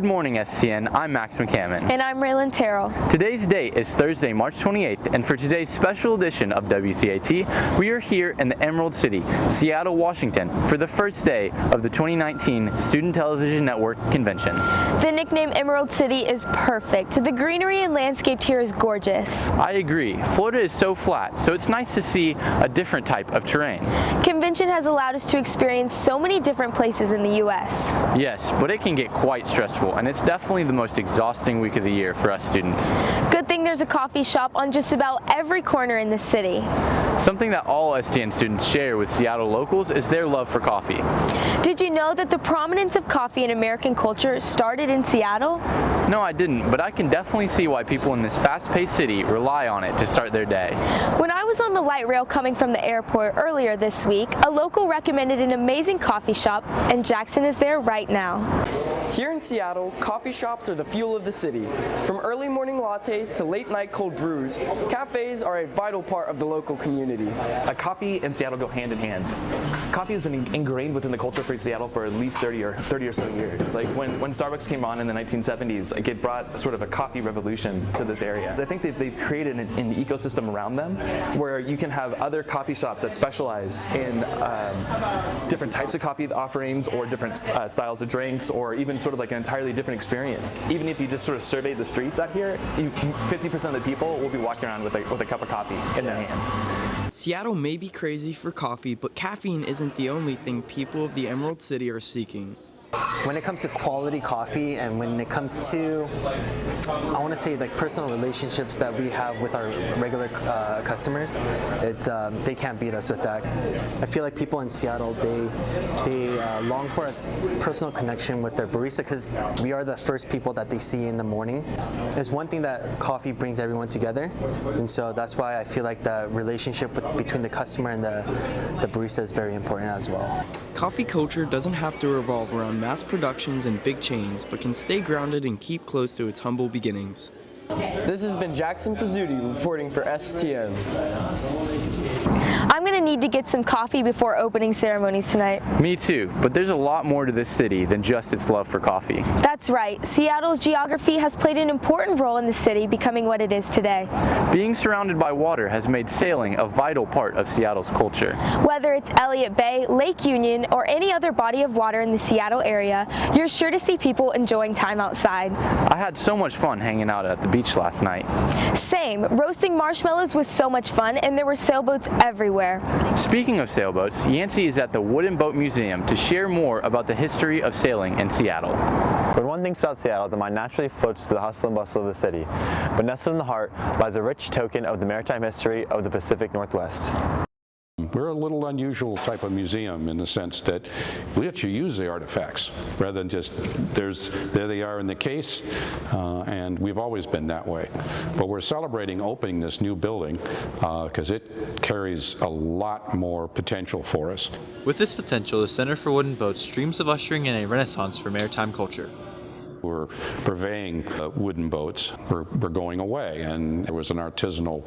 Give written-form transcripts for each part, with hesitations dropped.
morning, STN. I'm Max McCammon. And I'm Raylan Terrell. Today's date is Thursday, March 28th, and for today's special edition of WCAT, we are here in the Emerald City, Seattle, Washington, for the first day of the 2019 Student Television Network Convention. The nickname Emerald City is perfect. The greenery and landscape here is gorgeous. I agree. Florida is so flat, so it's nice to see a different type of terrain. Convention has allowed us to experience so many different places in the U.S. Yes, but it can get quite stressful, and it's definitely the most exhausting week of the year for us students. Good thing there's a coffee shop on just about every corner in the city. Something that all STN students share with Seattle locals is their love for coffee. Did you know that the prominence of coffee in American culture started in Seattle? No, I didn't, but I can definitely see why people in this fast-paced city rely on it to start their day. When I was on the light rail coming from the airport earlier this week, a local recommended an amazing coffee shop, and Jackson is there right now. Here in Seattle, coffee shops are the fuel of the city. From early morning lattes to late night cold brews, cafes are a vital part of the local community. Coffee and Seattle go hand in hand. Coffee has been ingrained within the culture for Seattle for at least 30 or so years. Like when Starbucks came on in the 1970s, like it brought sort of a coffee revolution to this area. I think that they've created an ecosystem around them where you can have other coffee shops that specialize in different types of coffee offerings or different styles of drinks, or even sort of like an entirely different experience. Even if you just sort of survey the streets out here, 50% of the people will be walking around with a cup of coffee in their hand. Seattle may be crazy for coffee, but caffeine isn't the only thing people of the Emerald City are seeking. When it comes to quality coffee, and when it comes to, I want to say, like personal relationships that we have with our regular customers, they can't beat us with that. I feel like people in Seattle, they long for a personal connection with their barista because we are the first people that they see in the morning. There's one thing that coffee brings everyone together, and so that's why I feel like the relationship between the customer and the barista is very important as well. Coffee culture doesn't have to revolve around mass productions and big chains, but can stay grounded and keep close to its humble beginnings. This has been Jackson Pizzuti reporting for STN. I'm gonna need to get some coffee before opening ceremonies tonight. Me too, but there's a lot more to this city than just its love for coffee. That's right. Seattle's geography has played an important role in the city becoming what it is today. Being surrounded by water has made sailing a vital part of Seattle's culture. Whether it's Elliott Bay, Lake Union, or any other body of water in the Seattle area, you're sure to see people enjoying time outside. I had so much fun hanging out at the beach last night. Same. Roasting marshmallows was so much fun, and there were sailboats everywhere. Speaking of sailboats, Yancey is at the Wooden Boat Museum to share more about the history of sailing in Seattle. When one thinks about Seattle, the mind naturally floats to the hustle and bustle of the city. But nestled in the heart lies a rich token of the maritime history of the Pacific Northwest. We're a little unusual type of museum in the sense that we actually use the artifacts rather than just there they are in the case, and we've always been that way. But we're celebrating opening this new building because it carries a lot more potential for us. With this potential, the Center for Wooden Boats dreams of ushering in a renaissance for maritime culture. We're purveying wooden boats. We're going away, and there was an artisanal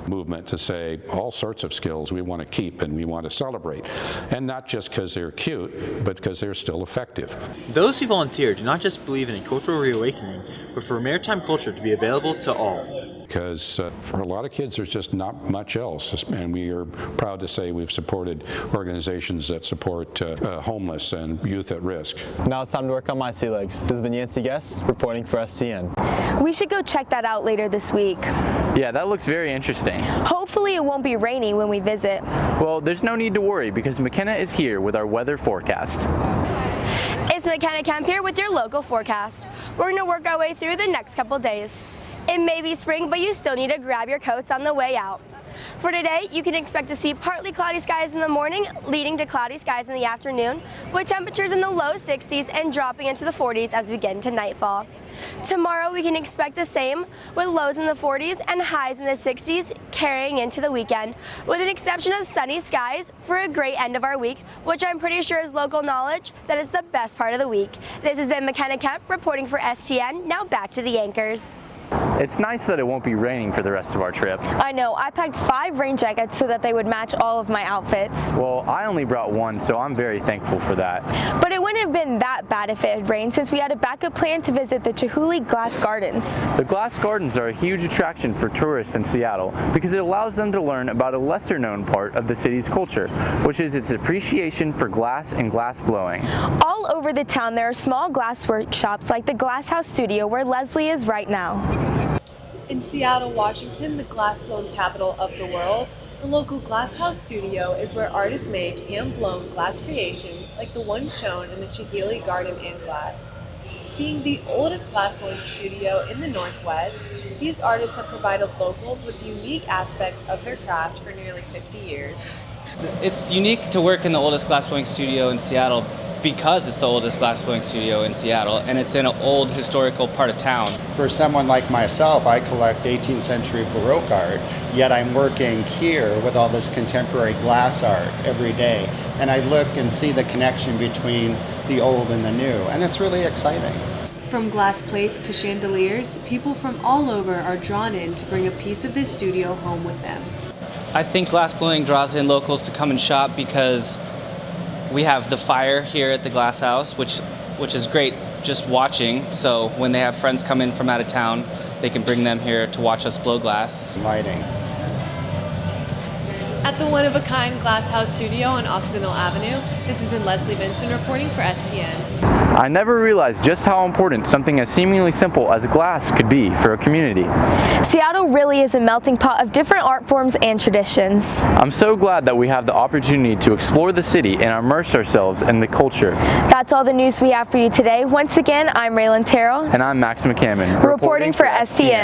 movement to say all sorts of skills we want to keep and we want to celebrate, and not just because they're cute, but because they're still effective. Those who volunteer do not just believe in a cultural reawakening, but for maritime culture to be available to all. Because for a lot of kids there's just not much else, and we are proud to say we've supported organizations that support homeless and youth at risk. Now it's time to work on my sea legs. This has been Yancey Guest reporting for STN. We should go check that out later this week. Yeah, that looks very interesting. Hopefully it won't be rainy when we visit. Well, there's no need to worry because McKenna is here with our weather forecast. It's McKenna Kemp here with your local forecast. We're going to work our way through the next couple days. It may be spring, but you still need to grab your coats on the way out. For today, you can expect to see partly cloudy skies in the morning, leading to cloudy skies in the afternoon, with temperatures in the low 60s and dropping into the 40s as we get into nightfall. Tomorrow, we can expect the same, with lows in the 40s and highs in the 60s, carrying into the weekend, with an exception of sunny skies for a great end of our week, which I'm pretty sure is local knowledge that it's the best part of the week. This has been McKenna Kemp reporting for STN. Now back to the anchors. It's nice that it won't be raining for the rest of our trip. I know, I packed 5 rain jackets so that they would match all of my outfits. Well, I only brought one, so I'm very thankful for that. But it wouldn't have been that bad if it had rained, since we had a backup plan to visit the Chihuly Glass Gardens. The Glass Gardens are a huge attraction for tourists in Seattle because it allows them to learn about a lesser known part of the city's culture, which is its appreciation for glass and glass blowing. All over the town there are small glass workshops like the Glass House Studio where Leslie is right now. In Seattle, Washington, the glass-blown capital of the world, the local Glass House Studio is where artists make hand-blown glass creations like the one shown in the Chihuly Garden and Glass. Being the oldest glass-blowing studio in the Northwest, these artists have provided locals with unique aspects of their craft for nearly 50 years. It's unique to work in the oldest glassblowing studio in Seattle because it's the oldest glassblowing studio in Seattle and it's in an old historical part of town. For someone like myself, I collect 18th century Baroque art, yet I'm working here with all this contemporary glass art every day. And I look and see the connection between the old and the new, and it's really exciting. From glass plates to chandeliers, people from all over are drawn in to bring a piece of this studio home with them. I think glassblowing draws in locals to come and shop because we have the fire here at the Glass House, which is great just watching. So when they have friends come in from out of town, they can bring them here to watch us blow glass. Lighting. At the one-of-a-kind Glass House Studio on Occidental Avenue, this has been Leslie Vincent reporting for STN. I never realized just how important something as seemingly simple as glass could be for a community. Seattle really is a melting pot of different art forms and traditions. I'm so glad that we have the opportunity to explore the city and immerse ourselves in the culture. That's all the news we have for you today. Once again, I'm Raylan Terrell. And I'm Max McCammon, reporting for STN.